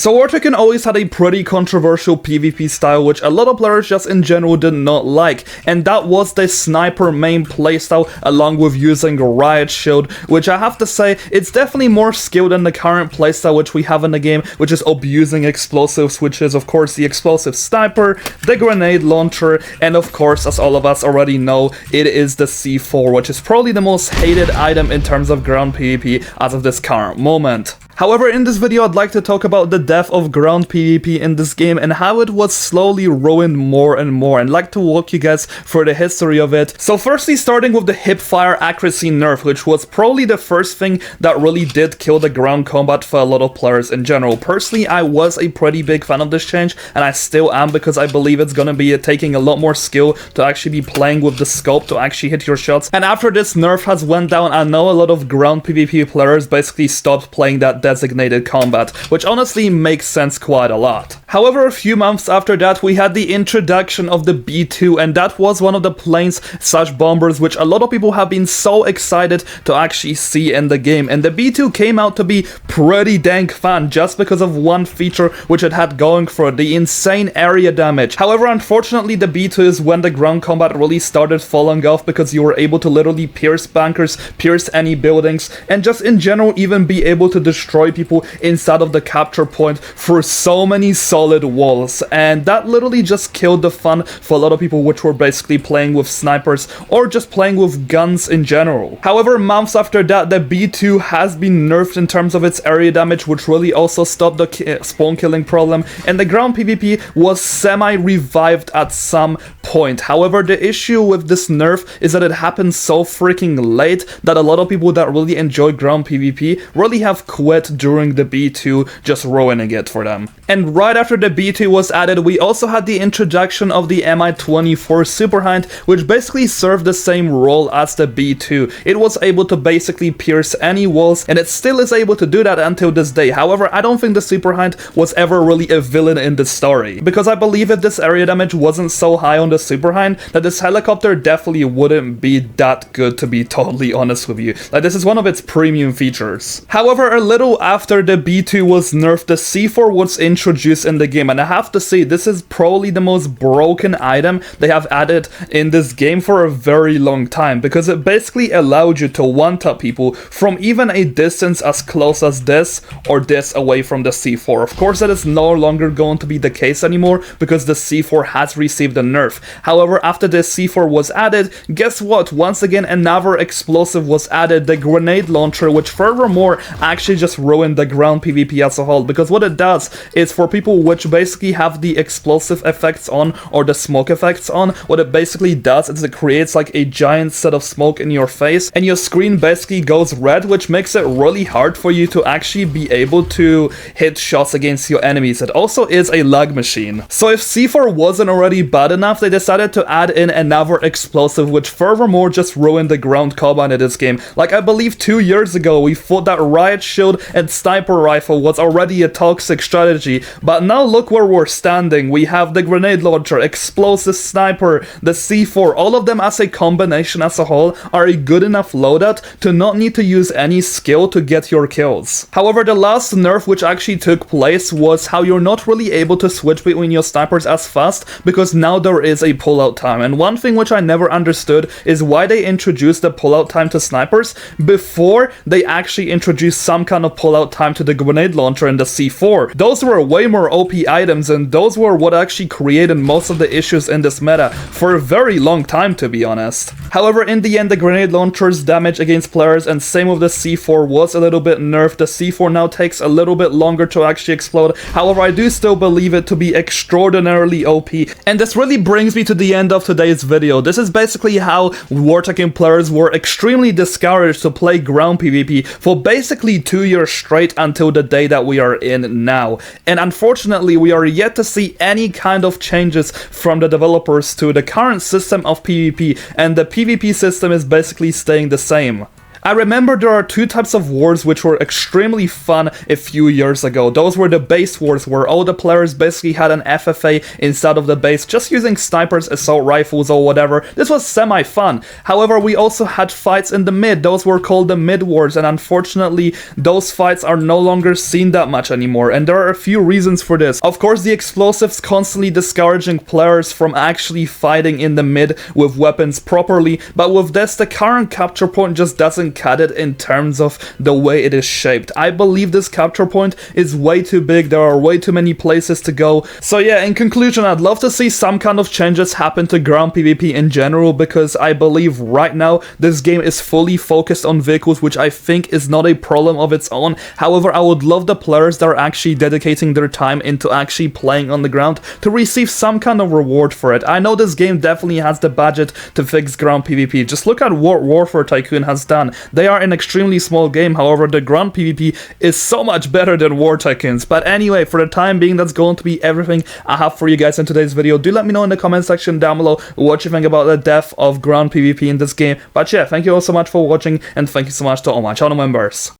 So Tycoon always had a pretty controversial PvP style which a lot of players just in general did not like, and that was the sniper main playstyle along with using riot shield, which I have to say it's definitely more skilled than the current playstyle which we have in the game, which is abusing explosives, which is of course the explosive sniper, the grenade launcher, and of course, as all of us already know, it is the C4, which is probably the most hated item in terms of ground PvP as of this current moment. However, in this video I'd like to talk about the death of ground PvP in this game and how it was slowly ruined more and more, and like to walk you guys through the history of it. So firstly, starting with the hipfire accuracy nerf, which was probably the first thing that really did kill the ground combat for a lot of players in general. Personally, I was a pretty big fan of this change, and I still am, because I believe it's gonna be taking a lot more skill to actually be playing with the scope to actually hit your shots. And after this nerf has went down, I know a lot of ground PvP players basically stopped playing that designated combat, which honestly makes sense quite a lot. However, a few months after that, we had the introduction of the B2, and that was one of the planes/bombers which a lot of people have been so excited to actually see in the game. And the B2 came out to be pretty dang fun just because of one feature which it had going for it, the insane area damage. However, unfortunately, the B2 is when the ground combat really started falling off, because you were able to literally pierce bunkers, pierce any buildings, and just in general even be able to destroy people inside of the capture point for so many solid walls, and that literally just killed the fun for a lot of people which were basically playing with snipers or just playing with guns in general. However, months after that, the B2 has been nerfed in terms of its area damage, which really also stopped the spawn killing problem, and the ground PvP was semi-revived at some point. However, the issue with this nerf is that it happened so freaking late that a lot of people that really enjoy ground PvP really have quit during the B2, just ruining it for them. And right after the B2 was added, we also had the introduction of the Mi-24 Superhind, which basically served the same role as the B2. It was able to basically pierce any walls, and it still is able to do that until this day. However, I don't think the Superhind was ever really a villain in the story, because I believe if this area damage wasn't so high on the Superhind, that this helicopter definitely wouldn't be that good, to be totally honest with you. Like, this is one of its premium features. However, a little after the B2 was nerfed, the C4 was introduced in the game, and I have to say this is probably the most broken item they have added in this game for a very long time, because it basically allowed you to one-tap people from even a distance as close as this or this away from the C4. Of course, that is no longer going to be the case anymore, because the C4 has received a nerf. However, after the C4 was added, guess what? Once again, another explosive was added, the grenade launcher, which furthermore actually just ruined the ground PvP as a whole, because what it does is, for people which basically have the explosive effects on or the smoke effects on, what it basically does is it creates like a giant set of smoke in your face, and your screen basically goes red, which makes it really hard for you to actually be able to hit shots against your enemies. It also is a lag machine. So if C4 wasn't already bad enough, they decided to add in another explosive, which furthermore just ruined the ground combat in this game. Like, I believe 2 years ago we thought that riot shield and sniper rifle was already a toxic strategy, but now look where we're standing. We have the grenade launcher, explosive sniper, the C4, all of them as a combination as a whole are a good enough loadout to not need to use any skill to get your kills. However, the last nerf which actually took place was how you're not really able to switch between your snipers as fast, because now there is a pullout time. And one thing which I never understood is why they introduced the pullout time to snipers before they actually introduced some kind of pullout time to the grenade launcher and the C4. Those were way more OP items, and those were what actually created most of the issues in this meta for a very long time, to be honest. However, in the end, the grenade launcher's damage against players, and same with the C4, was a little bit nerfed. The C4 now takes a little bit longer to actually explode. However, I do still believe it to be extraordinarily OP. And this really brings me to the end of today's video. This is basically how Tycoon players were extremely discouraged to play ground PvP for basically 2 years straight until the day that we are in now. And unfortunately, we are yet to see any kind of changes from the developers to the current system of PvP, and the PvP system is basically staying the same. I remember there are two types of wars which were extremely fun a few years ago. Those were the base wars, where all the players basically had an FFA inside of the base, just using snipers, assault rifles, or whatever. This was semi-fun. However, we also had fights in the mid. Those were called the mid wars, and unfortunately, those fights are no longer seen that much anymore, and there are a few reasons for this. Of course, the explosives constantly discouraging players from actually fighting in the mid with weapons properly, but with this, the current capture point just doesn't cut it in terms of the way it is shaped. I believe this capture point is way too big, there are way too many places to go. So yeah, in conclusion, I'd love to see some kind of changes happen to ground PvP in general, because I believe right now this game is fully focused on vehicles, which I think is not a problem of its own. However, I would love the players that are actually dedicating their time into actually playing on the ground to receive some kind of reward for it. I know this game definitely has the budget to fix ground PvP. Just look at what Warfare Tycoon has done. They are an extremely small game, however, the ground PvP is so much better than War Tycoon's. But anyway, for the time being, that's going to be everything I have for you guys in today's video. Do let me know in the comment section down below what you think about the death of ground PvP in this game. But yeah, thank you all so much for watching, and thank you so much to all my channel members.